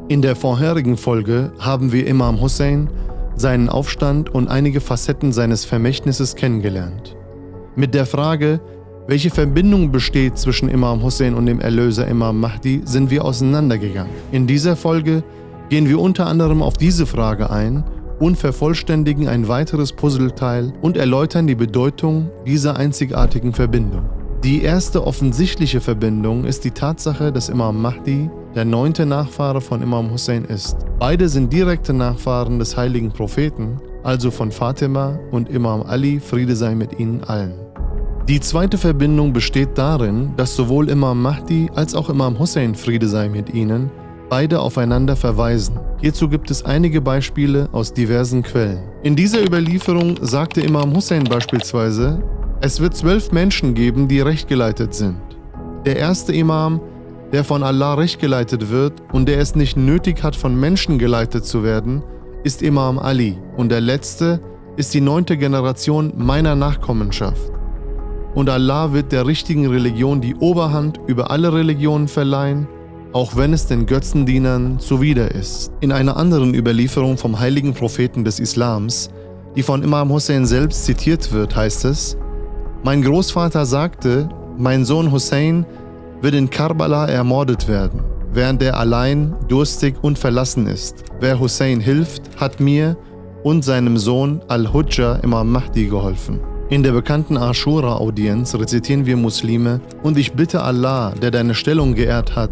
In der vorherigen Folge haben wir Imam Hussein, seinen Aufstand und einige Facetten seines Vermächtnisses kennengelernt. Mit der Frage, welche Verbindung besteht zwischen Imam Hussein und dem Erlöser Imam Mahdi, sind wir auseinandergegangen. In dieser Folge gehen wir unter anderem auf diese Frage ein und vervollständigen ein weiteres Puzzleteil und erläutern die Bedeutung dieser einzigartigen Verbindung. Die erste offensichtliche Verbindung ist die Tatsache, dass Imam Mahdi der 9. Nachfahre von Imam Hussein ist. Beide sind direkte Nachfahren des heiligen Propheten, also von Fatima und Imam Ali, Friede sei mit ihnen allen. Die zweite Verbindung besteht darin, dass sowohl Imam Mahdi als auch Imam Hussein, Friede sei mit ihnen, beide aufeinander verweisen. Hierzu gibt es einige Beispiele aus diversen Quellen. In dieser Überlieferung sagte Imam Hussein beispielsweise, es wird 12 Menschen geben, die rechtgeleitet sind. Der erste Imam, der von Allah rechtgeleitet wird und der es nicht nötig hat, von Menschen geleitet zu werden, ist Imam Ali. Und der letzte ist die 9. Generation meiner Nachkommenschaft. Und Allah wird der richtigen Religion die Oberhand über alle Religionen verleihen, auch wenn es den Götzendienern zuwider ist. In einer anderen Überlieferung vom heiligen Propheten des Islams, die von Imam Hussein selbst zitiert wird, heißt es: Mein Großvater sagte, mein Sohn Hussein wird in Karbala ermordet werden, während er allein, durstig und verlassen ist. Wer Hussein hilft, hat mir und seinem Sohn Al-Hujja Imam Mahdi geholfen. In der bekannten Ashura-Audienz rezitieren wir Muslime: Und ich bitte Allah, der deine Stellung geehrt hat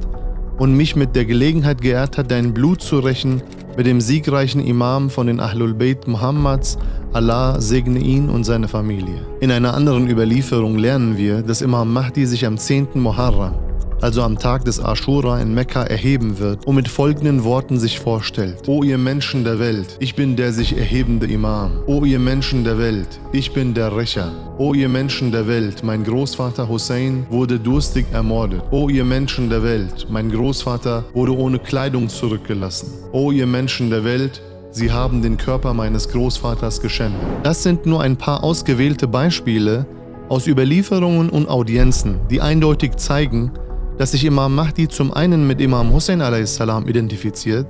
und mich mit der Gelegenheit geehrt hat, dein Blut zu rächen, mit dem siegreichen Imam von den Ahlul Bayt Muhammads, Allah segne ihn und seine Familie. In einer anderen Überlieferung lernen wir, dass Imam Mahdi sich am 10. Muharram, also am Tag des Ashura in Mekka, erheben wird und mit folgenden Worten sich vorstellt: O ihr Menschen der Welt, ich bin der sich erhebende Imam. O ihr Menschen der Welt, ich bin der Rächer. O ihr Menschen der Welt, mein Großvater Hussein wurde durstig ermordet. O ihr Menschen der Welt, mein Großvater wurde ohne Kleidung zurückgelassen. O ihr Menschen der Welt, sie haben den Körper meines Großvaters geschändet. Das sind nur ein paar ausgewählte Beispiele aus Überlieferungen und Audienzen, die eindeutig zeigen, dass sich Imam Mahdi zum einen mit Imam Hussein a.s. identifiziert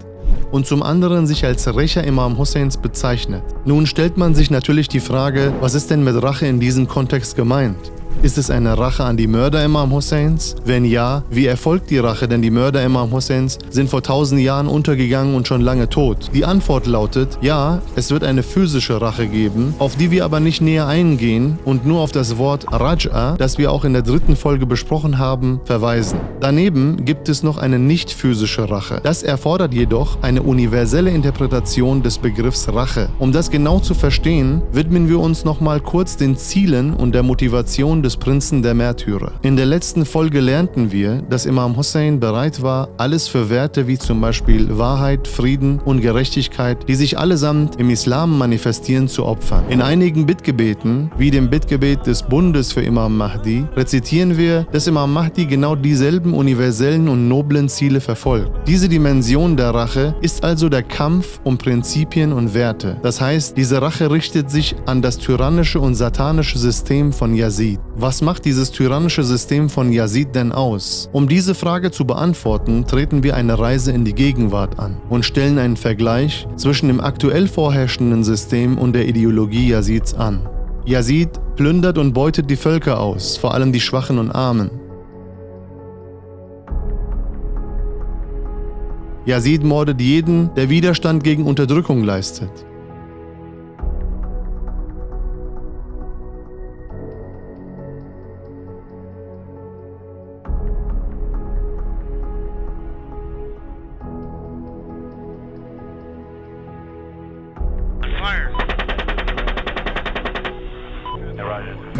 und zum anderen sich als Rächer Imam Husseins bezeichnet. Nun stellt man sich natürlich die Frage, was ist denn mit Rache in diesem Kontext gemeint? Ist es eine Rache an die Mörder Imam Husseins? Wenn ja, wie erfolgt die Rache? Denn die Mörder Imam Husseins sind vor 1000 Jahren untergegangen und schon lange tot. Die Antwort lautet, ja, es wird eine physische Rache geben, auf die wir aber nicht näher eingehen und nur auf das Wort Raj'a, das wir auch in der 3. Folge besprochen haben, verweisen. Daneben gibt es noch eine nicht physische Rache. Das erfordert jedoch eine universelle Interpretation des Begriffs Rache. Um das genau zu verstehen, widmen wir uns nochmal kurz den Zielen und der Motivation des Prinzen der Märtyrer. In der letzten Folge lernten wir, dass Imam Hussein bereit war, alles für Werte wie zum Beispiel Wahrheit, Frieden und Gerechtigkeit, die sich allesamt im Islam manifestieren, zu opfern. In einigen Bittgebeten, wie dem Bittgebet des Bundes für Imam Mahdi, rezitieren wir, dass Imam Mahdi genau dieselben universellen und noblen Ziele verfolgt. Diese Dimension der Rache ist also der Kampf um Prinzipien und Werte. Das heißt, diese Rache richtet sich an das tyrannische und satanische System von Yazid. Was macht dieses tyrannische System von Yazid denn aus? Um diese Frage zu beantworten, treten wir eine Reise in die Gegenwart an und stellen einen Vergleich zwischen dem aktuell vorherrschenden System und der Ideologie Yazids an. Yazid plündert und beutet die Völker aus, vor allem die Schwachen und Armen. Yazid mordet jeden, der Widerstand gegen Unterdrückung leistet.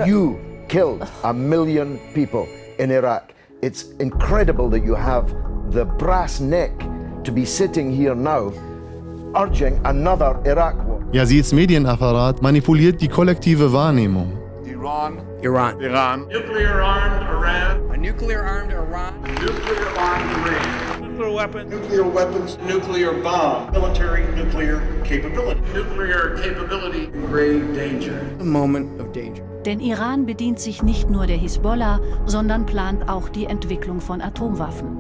You killed 1 million people in Iraq. It's incredible that you have the brass neck to be sitting here now urging another Iraq war. Yazids Medienapparat manipuliert die kollektive Wahrnehmung. Iran. Nuclear armed Iran. A nuclear armed Iran. Nuclear armed Iran. Nuclear weapon. Nuclear weapons. Nuclear bomb. Military nuclear capability. Nuclear capability in grave danger. A moment of danger. Denn Iran bedient sich nicht nur der Hisbollah, sondern plant auch die Entwicklung von Atomwaffen.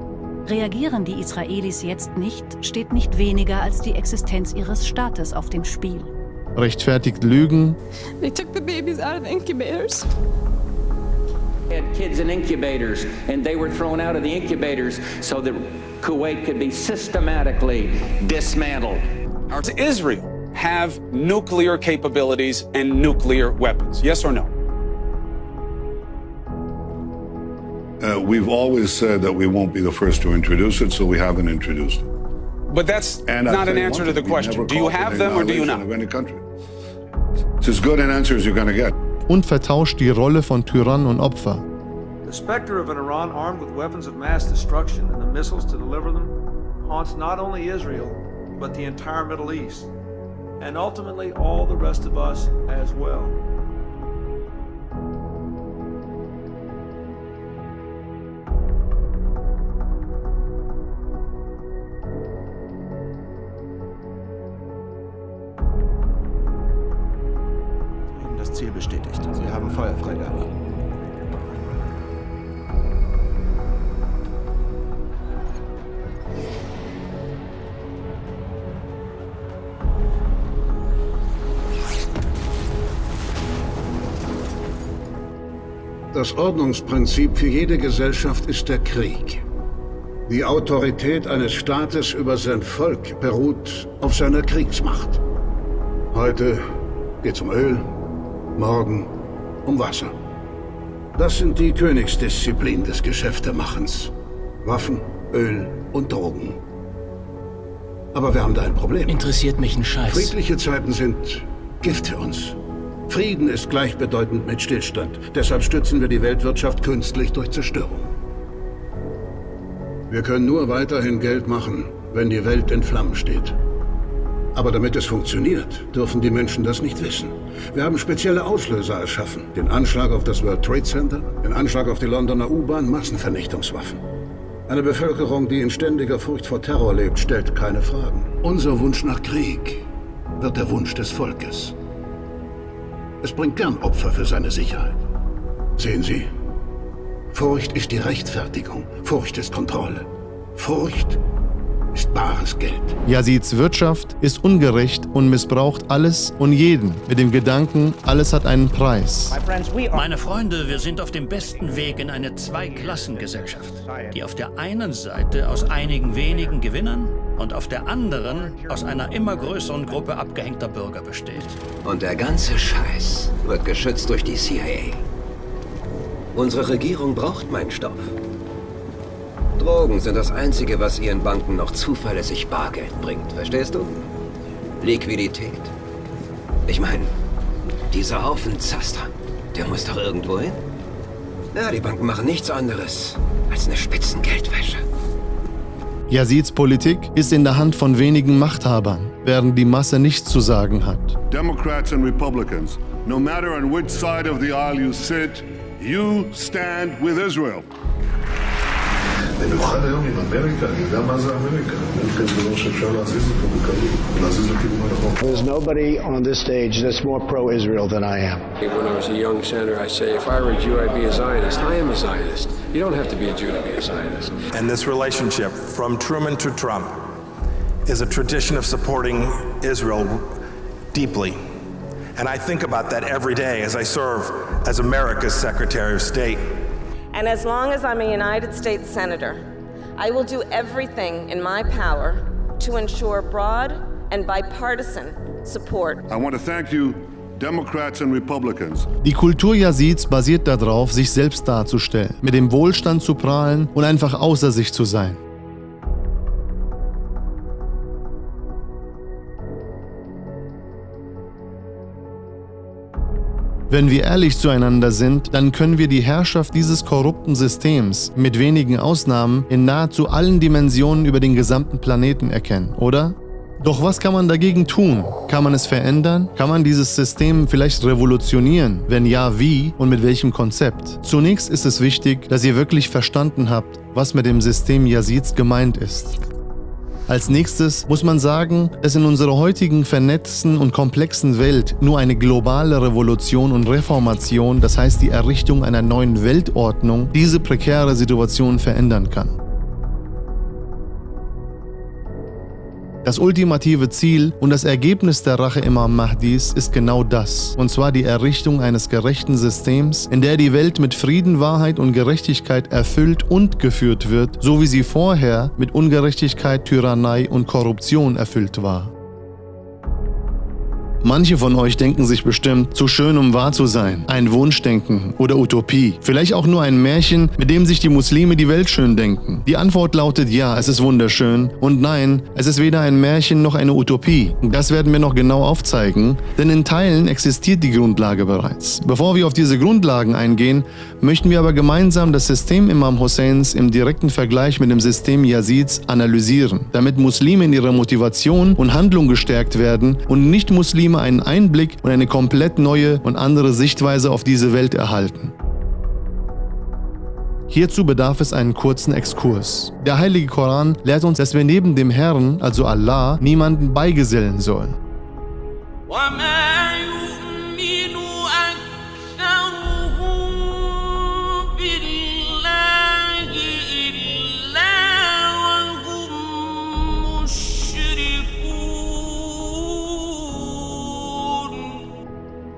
Reagieren die Israelis jetzt nicht, steht nicht weniger als die Existenz ihres Staates auf dem Spiel. Rechtfertigt Lügen, They took the babies out of the incubators. We had kids in incubators, and they were thrown out of the incubators so that Kuwait could be systematically dismantled. Does Israel have nuclear capabilities and nuclear weapons? Yes or no? We've always said that we won't be the first to introduce it, so we haven't introduced it. But that's And I'll not tell an you answer one to the thing, we question. never Do you called it have an them or do you annihilation not? of any country. It's as good an answer as you're going to get. und vertauscht die Rolle von Tyrann und Opfer. The specter of an Iran armed with weapons of mass destruction and the missiles to deliver them haunts not only Israel, but the entire Middle East, and ultimately all the rest of us as well. Das Ziel bestätigt. Sie haben Feuerfreigabe. Das Ordnungsprinzip für jede Gesellschaft ist der Krieg. Die Autorität eines Staates über sein Volk beruht auf seiner Kriegsmacht. Heute geht's um Öl, morgen um Wasser. Das sind die Königsdisziplinen des Geschäftemachens. Waffen, Öl und Drogen. Aber wir haben da ein Problem. Interessiert mich ein Scheiß. Friedliche Zeiten sind Gift für uns. Frieden ist gleichbedeutend mit Stillstand. Deshalb stützen wir die Weltwirtschaft künstlich durch Zerstörung. Wir können nur weiterhin Geld machen, wenn die Welt in Flammen steht. Aber damit es funktioniert, dürfen die Menschen das nicht wissen. Wir haben spezielle Auslöser erschaffen. Den Anschlag auf das World Trade Center, den Anschlag auf die Londoner U-Bahn, Massenvernichtungswaffen. Eine Bevölkerung, die in ständiger Furcht vor Terror lebt, stellt keine Fragen. Unser Wunsch nach Krieg wird der Wunsch des Volkes. Es bringt gern Opfer für seine Sicherheit. Sehen Sie, Furcht ist die Rechtfertigung. Furcht ist Kontrolle. Furcht ist bares Geld. Yazids Wirtschaft ist ungerecht und missbraucht alles und jeden mit dem Gedanken, alles hat einen Preis. Meine Freunde, wir sind auf dem besten Weg in eine Zweiklassengesellschaft, die auf der einen Seite aus einigen wenigen Gewinnern und auf der anderen aus einer immer größeren Gruppe abgehängter Bürger besteht. Und der ganze Scheiß wird geschützt durch die CIA. Unsere Regierung braucht meinen Stoff. Drogen sind das Einzige, was ihren Banken noch zuverlässig Bargeld bringt. Verstehst du? Liquidität. Ich meine, dieser Haufen Zaster, der muss doch irgendwo hin. Ja, die Banken machen nichts anderes als eine Spitzengeldwäsche. Yazids Politik ist in der Hand von wenigen Machthabern, während die Masse nichts zu sagen hat. Democrats and Republicans, no matter on which side of the aisle you sit, you stand with Israel. במיוחד היום עם אמריקה, אני יודע מה זה אמריקה. אמריקה זה דבר שאפשר להזיז אותו בקלות, להזיז לכיוון הנכון. There's nobody on this stage that's more pro-Israel than I am. When I was a young senator, I say, if I were a Jew, I'd be a Zionist. I am a Zionist. You don't have to be a Jew to be a Zionist. And this relationship, from Truman to Trump, is a tradition of supporting Israel deeply. And I think about that every day as I serve as America's Secretary of State. And as long as I'm a United States Senator, I will do everything in my power to ensure broad and bipartisan support. I want to thank you, Democrats and Republicans. Die Kultur Yazids basiert darauf, sich selbst darzustellen, mit dem Wohlstand zu prahlen und einfach außer sich zu sein. Wenn wir ehrlich zueinander sind, dann können wir die Herrschaft dieses korrupten Systems mit wenigen Ausnahmen in nahezu allen Dimensionen über den gesamten Planeten erkennen, oder? Doch was kann man dagegen tun? Kann man es verändern? Kann man dieses System vielleicht revolutionieren? Wenn ja, wie und mit welchem Konzept? Zunächst ist es wichtig, dass ihr wirklich verstanden habt, was mit dem System Yazids gemeint ist. Als nächstes muss man sagen, dass in unserer heutigen vernetzten und komplexen Welt nur eine globale Revolution und Reformation, das heißt die Errichtung einer neuen Weltordnung, diese prekäre Situation verändern kann. Das ultimative Ziel und das Ergebnis der Rache Imam Mahdis ist genau das, und zwar die Errichtung eines gerechten Systems, in der die Welt mit Frieden, Wahrheit und Gerechtigkeit erfüllt und geführt wird, so wie sie vorher mit Ungerechtigkeit, Tyrannei und Korruption erfüllt war. Manche von euch denken sich bestimmt, zu schön um wahr zu sein, ein Wunschdenken oder Utopie, vielleicht auch nur ein Märchen, mit dem sich die Muslime die Welt schön denken. Die Antwort lautet ja, es ist wunderschön und nein, es ist weder ein Märchen noch eine Utopie. Das werden wir noch genau aufzeigen, denn in Teilen existiert die Grundlage bereits. Bevor wir auf diese Grundlagen eingehen, möchten wir aber gemeinsam das System Imam Husseins im direkten Vergleich mit dem System Yazids analysieren, damit Muslime in ihrer Motivation und Handlung gestärkt werden und Nicht-Muslime einen Einblick und eine komplett neue und andere Sichtweise auf diese Welt erhalten. Hierzu bedarf es einen kurzen Exkurs. Der Heilige Koran lehrt uns, dass wir neben dem Herrn, also Allah, niemanden beigesellen sollen.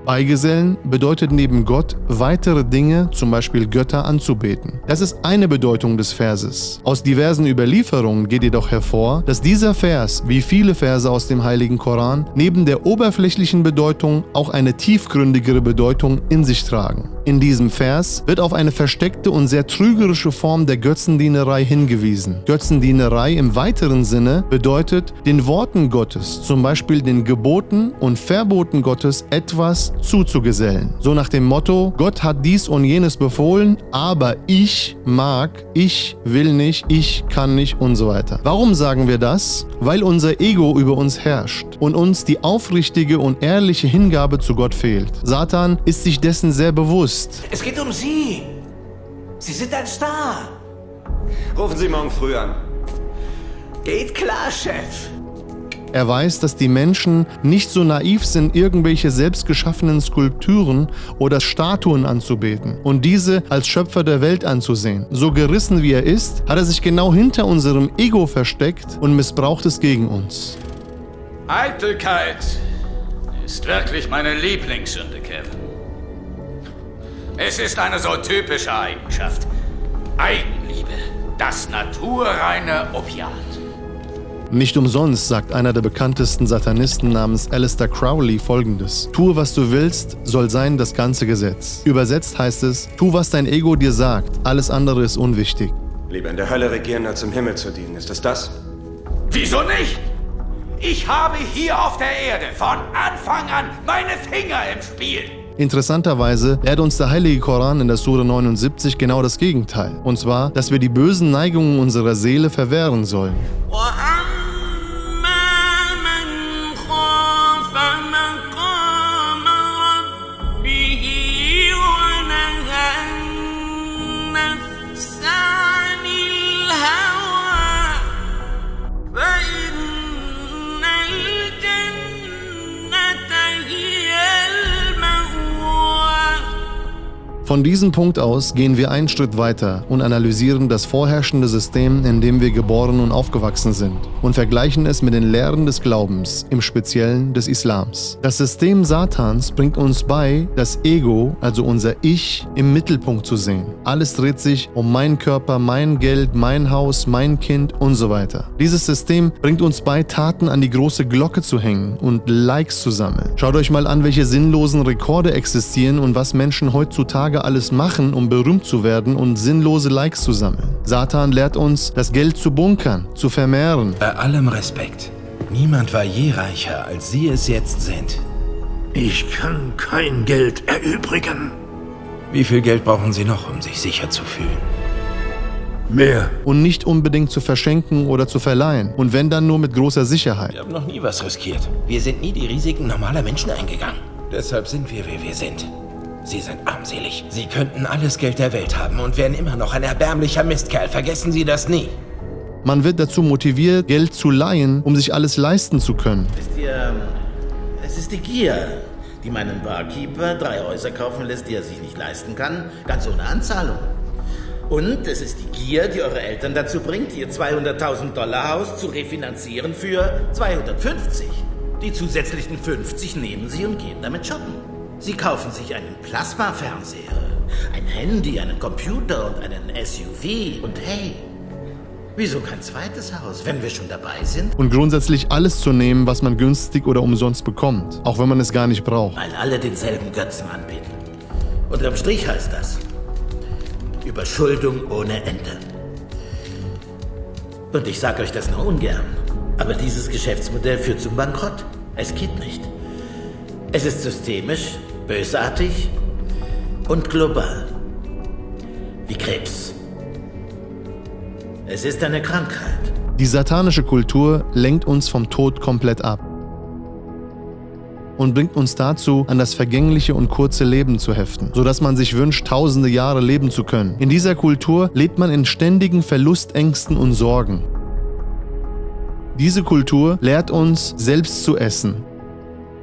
Beigesellen bedeutet neben Gott weitere Dinge, zum Beispiel Götter, anzubeten. Das ist eine Bedeutung des Verses. Aus diversen Überlieferungen geht jedoch hervor, dass dieser Vers, wie viele Verse aus dem Heiligen Koran, neben der oberflächlichen Bedeutung auch eine tiefgründigere Bedeutung in sich tragen. In diesem Vers wird auf eine versteckte und sehr trügerische Form der Götzendienerei hingewiesen. Götzendienerei im weiteren Sinne bedeutet, den Worten Gottes, zum Beispiel den Geboten und Verboten Gottes, etwas zuzugesellen. So nach dem Motto, Gott hat dies und jenes befohlen, aber ich mag, ich will nicht, ich kann nicht und so weiter. Warum sagen wir das? Weil unser Ego über uns herrscht und uns die aufrichtige und ehrliche Hingabe zu Gott fehlt. Satan ist sich dessen sehr bewusst. Es geht um Sie. Sie sind ein Star. Rufen Sie morgen früh an. Geht klar, Chef. Er weiß, dass die Menschen nicht so naiv sind, irgendwelche selbstgeschaffenen Skulpturen oder Statuen anzubeten und diese als Schöpfer der Welt anzusehen. So gerissen wie er ist, hat er sich genau hinter unserem Ego versteckt und missbraucht es gegen uns. Eitelkeit ist wirklich meine Lieblingssünde, Kevin. Es ist eine so typische Eigenschaft. Eigenliebe, das naturreine Opiat. Nicht umsonst sagt einer der bekanntesten Satanisten namens Aleister Crowley folgendes: Tue, was du willst, soll sein das ganze Gesetz. Übersetzt heißt es, tu, was dein Ego dir sagt, alles andere ist unwichtig. Lieber in der Hölle regieren, als im Himmel zu dienen, ist es das? Wieso nicht? Ich habe hier auf der Erde von Anfang an meine Finger im Spiel. Interessanterweise lehrt uns der Heilige Koran in der Sure 79 genau das Gegenteil. Und zwar, dass wir die bösen Neigungen unserer Seele verwehren sollen. Von diesem Punkt aus gehen wir einen Schritt weiter und analysieren das vorherrschende System, in dem wir geboren und aufgewachsen sind, und vergleichen es mit den Lehren des Glaubens, im Speziellen des Islams. Das System Satans bringt uns bei, das Ego, also unser Ich, im Mittelpunkt zu sehen. Alles dreht sich um meinen Körper, mein Geld, mein Haus, mein Kind und so weiter. Dieses System bringt uns bei, Taten an die große Glocke zu hängen und Likes zu sammeln. Schaut euch mal an, welche sinnlosen Rekorde existieren und was Menschen heutzutage alles machen, um berühmt zu werden und sinnlose Likes zu sammeln. Satan lehrt uns, das Geld zu bunkern, zu vermehren. Bei allem Respekt. Niemand war je reicher, als Sie es jetzt sind. Ich kann kein Geld erübrigen. Wie viel Geld brauchen Sie noch, um sich sicher zu fühlen? Mehr. Und nicht unbedingt zu verschenken oder zu verleihen. Und wenn dann nur mit großer Sicherheit. Wir haben noch nie was riskiert. Wir sind nie die Risiken normaler Menschen eingegangen. Deshalb sind wir, wie wir sind. Sie sind armselig. Sie könnten alles Geld der Welt haben und wären immer noch ein erbärmlicher Mistkerl. Vergessen Sie das nie. Man wird dazu motiviert, Geld zu leihen, um sich alles leisten zu können. Wisst ihr, es ist die Gier, die meinen Barkeeper 3 Häuser kaufen lässt, die er sich nicht leisten kann, ganz ohne Anzahlung. Und es ist die Gier, die eure Eltern dazu bringt, ihr $200.000 Haus zu refinanzieren für 250. Die zusätzlichen 50 nehmen sie und gehen damit shoppen. Sie kaufen sich einen Plasmafernseher, ein Handy, einen Computer und einen SUV. Und hey, wieso kein zweites Haus, wenn wir schon dabei sind? Und grundsätzlich alles zu nehmen, was man günstig oder umsonst bekommt, auch wenn man es gar nicht braucht. Weil alle denselben Götzen anbeten. Unterm Strich heißt das Überschuldung ohne Ende. Und ich sage euch das nur ungern, aber dieses Geschäftsmodell führt zum Bankrott. Es geht nicht. Es ist systemisch, bösartig und global. Wie Krebs. Es ist eine Krankheit. Die satanische Kultur lenkt uns vom Tod komplett ab und bringt uns dazu, an das vergängliche und kurze Leben zu heften, sodass man sich wünscht, tausende Jahre leben zu können. In dieser Kultur lebt man in ständigen Verlustängsten und Sorgen. Diese Kultur lehrt uns, selbst zu essen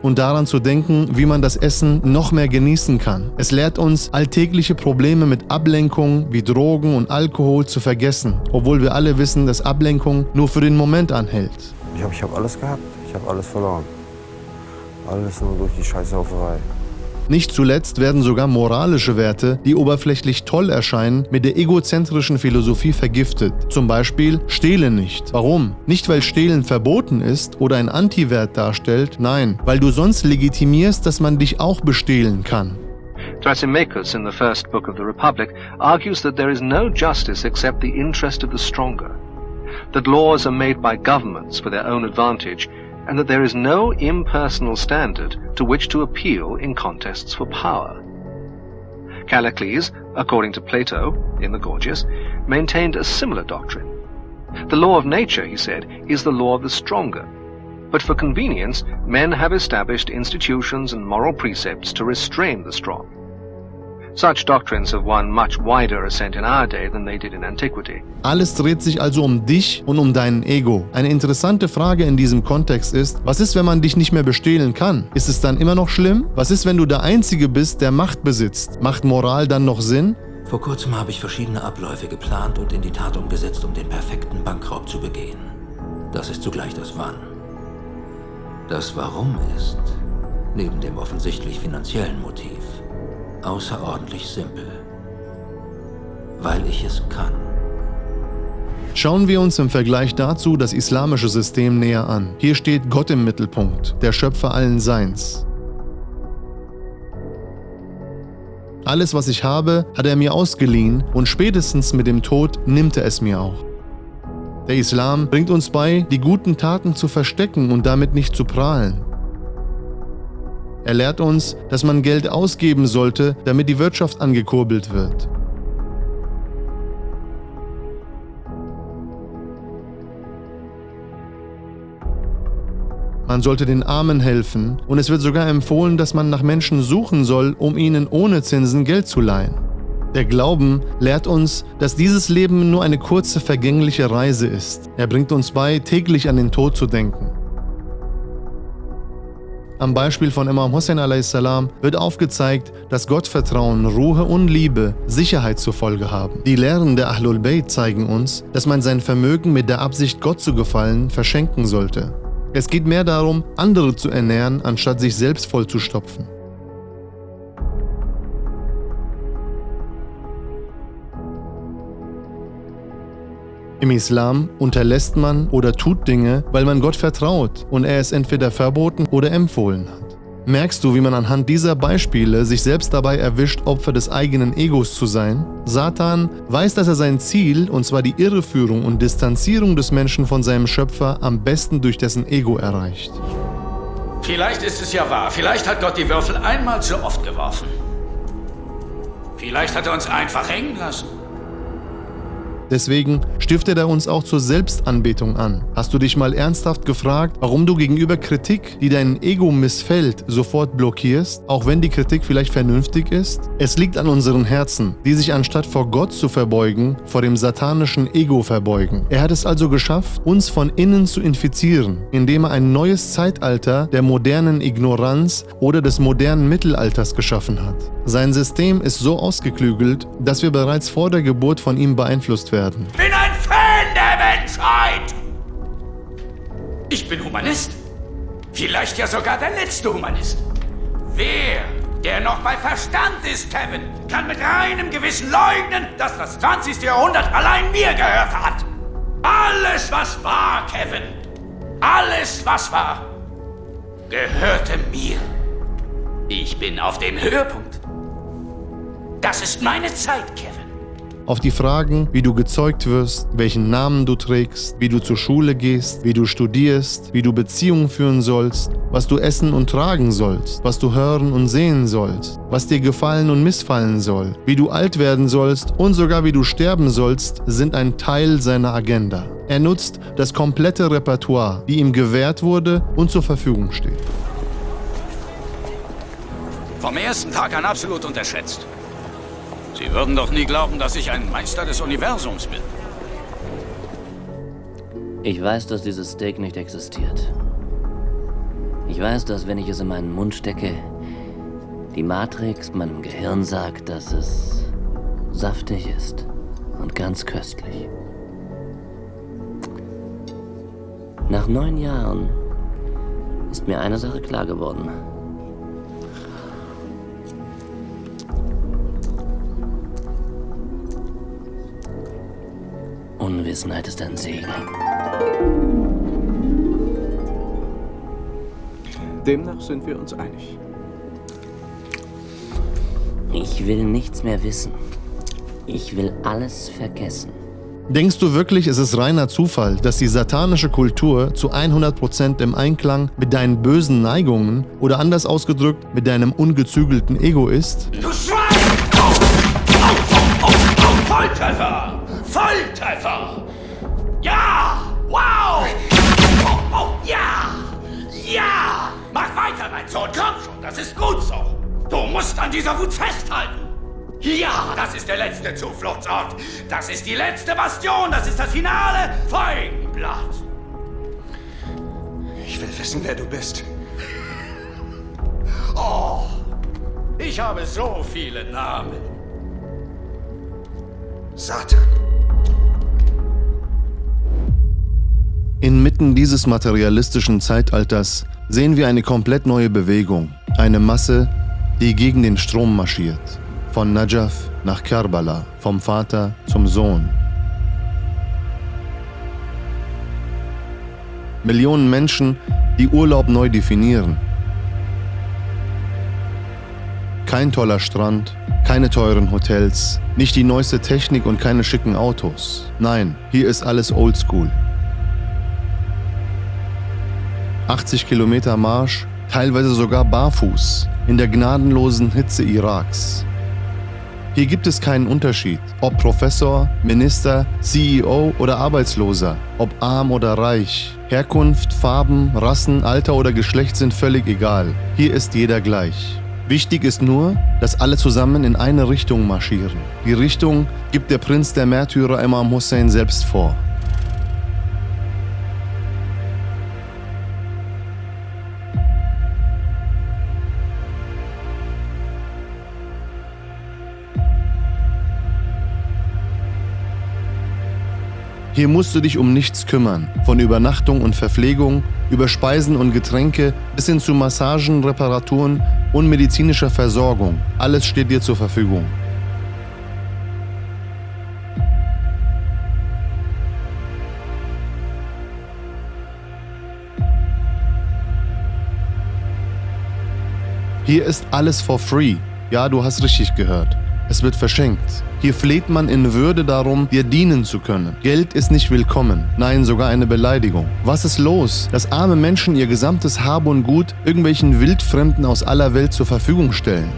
und daran zu denken, wie man das Essen noch mehr genießen kann. Es lehrt uns, alltägliche Probleme mit Ablenkung wie Drogen und Alkohol zu vergessen, obwohl wir alle wissen, dass Ablenkung nur für den Moment anhält. Ich hab alles gehabt, ich habe alles verloren. Alles nur durch die Scheißhauferei. Nicht zuletzt werden sogar moralische Werte, die oberflächlich toll erscheinen, mit der egozentrischen Philosophie vergiftet. Zum Beispiel, stehle nicht. Warum? Nicht, weil Stehlen verboten ist oder ein Antiwert darstellt, nein, weil du sonst legitimierst, dass man dich auch bestehlen kann. Thrasymachus in the first book of the Republic argues that there is no justice except the interest of the stronger, that laws are made by governments for their own advantage, and that there is no impersonal standard to which to appeal in contests for power. Callicles, according to Plato, in the Gorgias, maintained a similar doctrine. The law of nature, he said, is the law of the stronger. But for convenience, men have established institutions and moral precepts to restrain the strong. Such doctrines have won much wider assent in our day than they did in antiquity. Alles dreht sich also um dich und um dein Ego. Eine interessante Frage in diesem Kontext ist, was ist, wenn man dich nicht mehr bestehlen kann? Ist es dann immer noch schlimm? Was ist, wenn du der Einzige bist, der Macht besitzt? Macht Moral dann noch Sinn? Vor kurzem habe ich verschiedene Abläufe geplant und in die Tat umgesetzt, um den perfekten Bankraub zu begehen. Das ist zugleich das Wann. Das Warum ist, neben dem offensichtlich finanziellen Motiv, außerordentlich simpel. Weil ich es kann. Schauen wir uns im Vergleich dazu das islamische System näher an. Hier steht Gott im Mittelpunkt, der Schöpfer allen Seins. Alles, was ich habe, hat er mir ausgeliehen und spätestens mit dem Tod nimmt er es mir auch. Der Islam bringt uns bei, die guten Taten zu verstecken und damit nicht zu prahlen. Er lehrt uns, dass man Geld ausgeben sollte, damit die Wirtschaft angekurbelt wird. Man sollte den Armen helfen und es wird sogar empfohlen, dass man nach Menschen suchen soll, um ihnen ohne Zinsen Geld zu leihen. Der Glauben lehrt uns, dass dieses Leben nur eine kurze vergängliche Reise ist. Er bringt uns bei, täglich an den Tod zu denken. Am Beispiel von Imam Hussein a.s. wird aufgezeigt, dass Gottvertrauen, Ruhe und Liebe Sicherheit zur Folge haben. Die Lehren der Ahlul Bayt zeigen uns, dass man sein Vermögen mit der Absicht, Gott zu gefallen, verschenken sollte. Es geht mehr darum, andere zu ernähren, anstatt sich selbst vollzustopfen. Im Islam unterlässt man oder tut Dinge, weil man Gott vertraut und er es entweder verboten oder empfohlen hat. Merkst du, wie man anhand dieser Beispiele sich selbst dabei erwischt, Opfer des eigenen Egos zu sein? Satan weiß, dass er sein Ziel, und zwar die Irreführung und Distanzierung des Menschen von seinem Schöpfer, am besten durch dessen Ego erreicht. Vielleicht ist es ja wahr. Vielleicht hat Gott die Würfel einmal zu oft geworfen. Vielleicht hat er uns einfach hängen lassen. Deswegen stiftet er uns auch zur Selbstanbetung an. Hast du dich mal ernsthaft gefragt, warum du gegenüber Kritik, die dein Ego missfällt, sofort blockierst, auch wenn die Kritik vielleicht vernünftig ist? Es liegt an unseren Herzen, die sich anstatt vor Gott zu verbeugen, vor dem satanischen Ego verbeugen. Er hat es also geschafft, uns von innen zu infizieren, indem er ein neues Zeitalter der modernen Ignoranz oder des modernen Mittelalters geschaffen hat. Sein System ist so ausgeklügelt, dass wir bereits vor der Geburt von ihm beeinflusst werden. Ich bin ein Fan der Menschheit! Ich bin Humanist. Vielleicht ja sogar der letzte Humanist. Wer, der noch bei Verstand ist, Kevin, kann mit reinem Gewissen leugnen, dass das 20. Jahrhundert allein mir gehört hat? Alles, was war, Kevin, alles, was war, gehörte mir. Ich bin auf dem Höhepunkt. Das ist meine Zeit, Kevin. Auf die Fragen, wie du gezeugt wirst, welchen Namen du trägst, wie du zur Schule gehst, wie du studierst, wie du Beziehungen führen sollst, was du essen und tragen sollst, was du hören und sehen sollst, was dir gefallen und missfallen soll, wie du alt werden sollst und sogar wie du sterben sollst, sind ein Teil seiner Agenda. Er nutzt das komplette Repertoire, die ihm gewährt wurde und zur Verfügung steht. Vom ersten Tag an absolut unterschätzt. Sie würden doch nie glauben, dass ich ein Meister des Universums bin. Ich weiß, dass dieses Steak nicht existiert. Ich weiß, dass, wenn ich es in meinen Mund stecke, die Matrix meinem Gehirn sagt, dass es saftig ist und ganz köstlich. Nach 9 Jahren ist mir eine Sache klar geworden. Unwissenheit ist ein Segen. Demnach sind wir uns einig. Ich will nichts mehr wissen. Ich will alles vergessen. Denkst du wirklich, es ist reiner Zufall, dass die satanische Kultur zu 100% im Einklang mit deinen bösen Neigungen oder anders ausgedrückt mit deinem ungezügelten Ego ist? Du Schwein! Volltreffer! Volltreffer! Ja! Wow! Ja! Ja! Mach weiter, mein Sohn, komm schon, das ist gut so. Du musst an dieser Wut festhalten. Ja, das ist der letzte Zufluchtsort. Das ist die letzte Bastion, das ist das finale Feigenblatt. Ich will wissen, wer du bist. Oh, ich habe so viele Namen. Satan. Inmitten dieses materialistischen Zeitalters sehen wir eine komplett neue Bewegung. Eine Masse, die gegen den Strom marschiert. Von Najaf nach Karbala, vom Vater zum Sohn. Millionen Menschen, die Urlaub neu definieren. Kein toller Strand, keine teuren Hotels, nicht die neueste Technik und keine schicken Autos. Nein, hier ist alles oldschool. 80 Kilometer Marsch, teilweise sogar barfuß, in der gnadenlosen Hitze Iraks. Hier gibt es keinen Unterschied, ob Professor, Minister, CEO oder Arbeitsloser, ob arm oder reich. Herkunft, Farben, Rassen, Alter oder Geschlecht sind völlig egal. Hier ist jeder gleich. Wichtig ist nur, dass alle zusammen in eine Richtung marschieren. Die Richtung gibt der Prinz der Märtyrer Imam Hussein selbst vor. Hier musst du dich um nichts kümmern, von Übernachtung und Verpflegung, über Speisen und Getränke bis hin zu Massagen, Reparaturen und medizinischer Versorgung. Alles steht dir zur Verfügung. Hier ist alles for free. Ja, du hast richtig gehört. Es wird verschenkt. Hier fleht man in Würde darum, dir dienen zu können. Geld ist nicht willkommen, nein, sogar eine Beleidigung. Was ist los, dass arme Menschen ihr gesamtes Hab und Gut irgendwelchen Wildfremden aus aller Welt zur Verfügung stellen?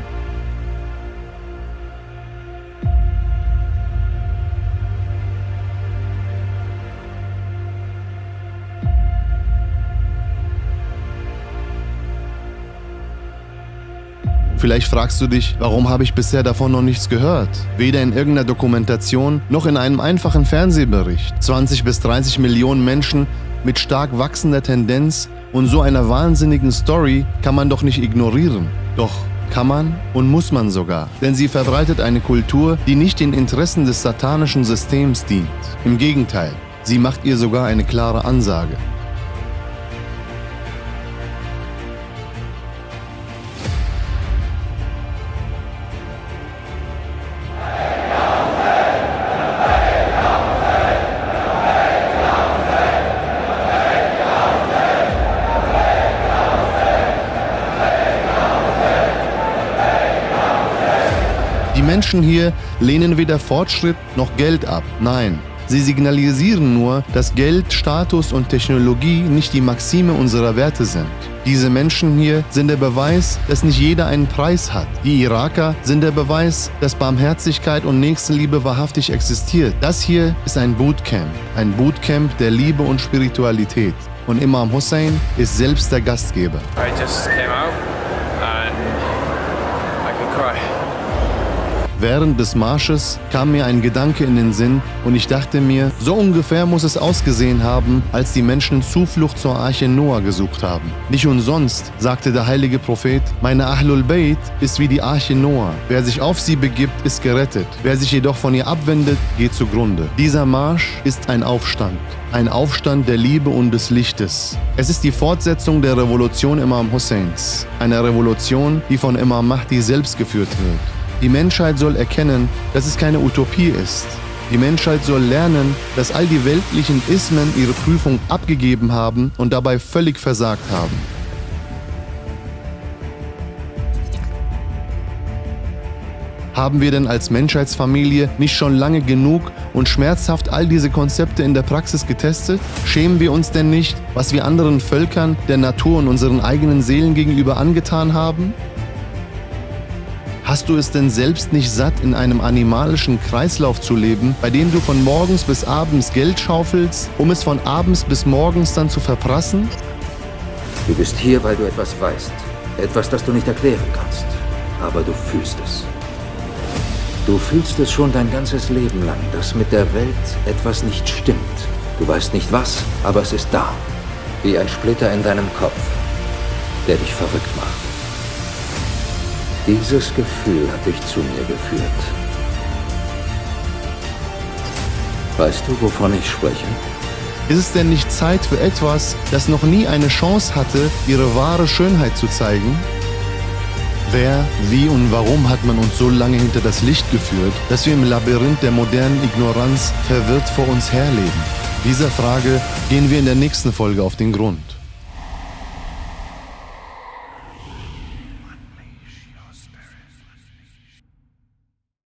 Vielleicht fragst du dich, warum habe ich bisher davon noch nichts gehört? Weder in irgendeiner Dokumentation noch in einem einfachen Fernsehbericht. 20 bis 30 Millionen Menschen mit stark wachsender Tendenz und so einer wahnsinnigen Story kann man doch nicht ignorieren. Doch kann man und muss man sogar, denn sie verbreitet eine Kultur, die nicht den Interessen des satanischen Systems dient. Im Gegenteil, sie macht ihr sogar eine klare Ansage. Die Menschen hier lehnen weder Fortschritt noch Geld ab. Nein, sie signalisieren nur, dass Geld, Status und Technologie nicht die Maxime unserer Werte sind. Diese Menschen hier sind der Beweis, dass nicht jeder einen Preis hat. Die Iraker sind der Beweis, dass Barmherzigkeit und Nächstenliebe wahrhaftig existiert. Das hier ist ein Bootcamp der Liebe und Spiritualität. Und Imam Hussein ist selbst der Gastgeber. I just came out and I could cry. Während des Marsches kam mir ein Gedanke in den Sinn und ich dachte mir, so ungefähr muss es ausgesehen haben, als die Menschen Zuflucht zur Arche Noah gesucht haben. Nicht umsonst sagte der heilige Prophet, meine Ahlul Bayt ist wie die Arche Noah. Wer sich auf sie begibt, ist gerettet. Wer sich jedoch von ihr abwendet, geht zugrunde. Dieser Marsch ist ein Aufstand. Ein Aufstand der Liebe und des Lichtes. Es ist die Fortsetzung der Revolution Imam Husseins. Eine Revolution, die von Imam Mahdi selbst geführt wird. Die Menschheit soll erkennen, dass es keine Utopie ist. Die Menschheit soll lernen, dass all die weltlichen Ismen ihre Prüfung abgegeben haben und dabei völlig versagt haben. Haben wir denn als Menschheitsfamilie nicht schon lange genug und schmerzhaft all diese Konzepte in der Praxis getestet? Schämen wir uns denn nicht, was wir anderen Völkern, der Natur und unseren eigenen Seelen gegenüber angetan haben? Hast du es denn selbst nicht satt, in einem animalischen Kreislauf zu leben, bei dem du von morgens bis abends Geld schaufelst, um es von abends bis morgens dann zu verprassen? Du bist hier, weil du etwas weißt. Etwas, das du nicht erklären kannst. Aber du fühlst es. Du fühlst es schon dein ganzes Leben lang, dass mit der Welt etwas nicht stimmt. Du weißt nicht was, aber es ist da. Wie ein Splitter in deinem Kopf, der dich verrückt macht. Dieses Gefühl hat dich zu mir geführt. Weißt du, wovon ich spreche? Ist es denn nicht Zeit für etwas, das noch nie eine Chance hatte, ihre wahre Schönheit zu zeigen? Wer, wie und warum hat man uns so lange hinter das Licht geführt, dass wir im Labyrinth der modernen Ignoranz verwirrt vor uns herleben? Dieser Frage gehen wir in der nächsten Folge auf den Grund.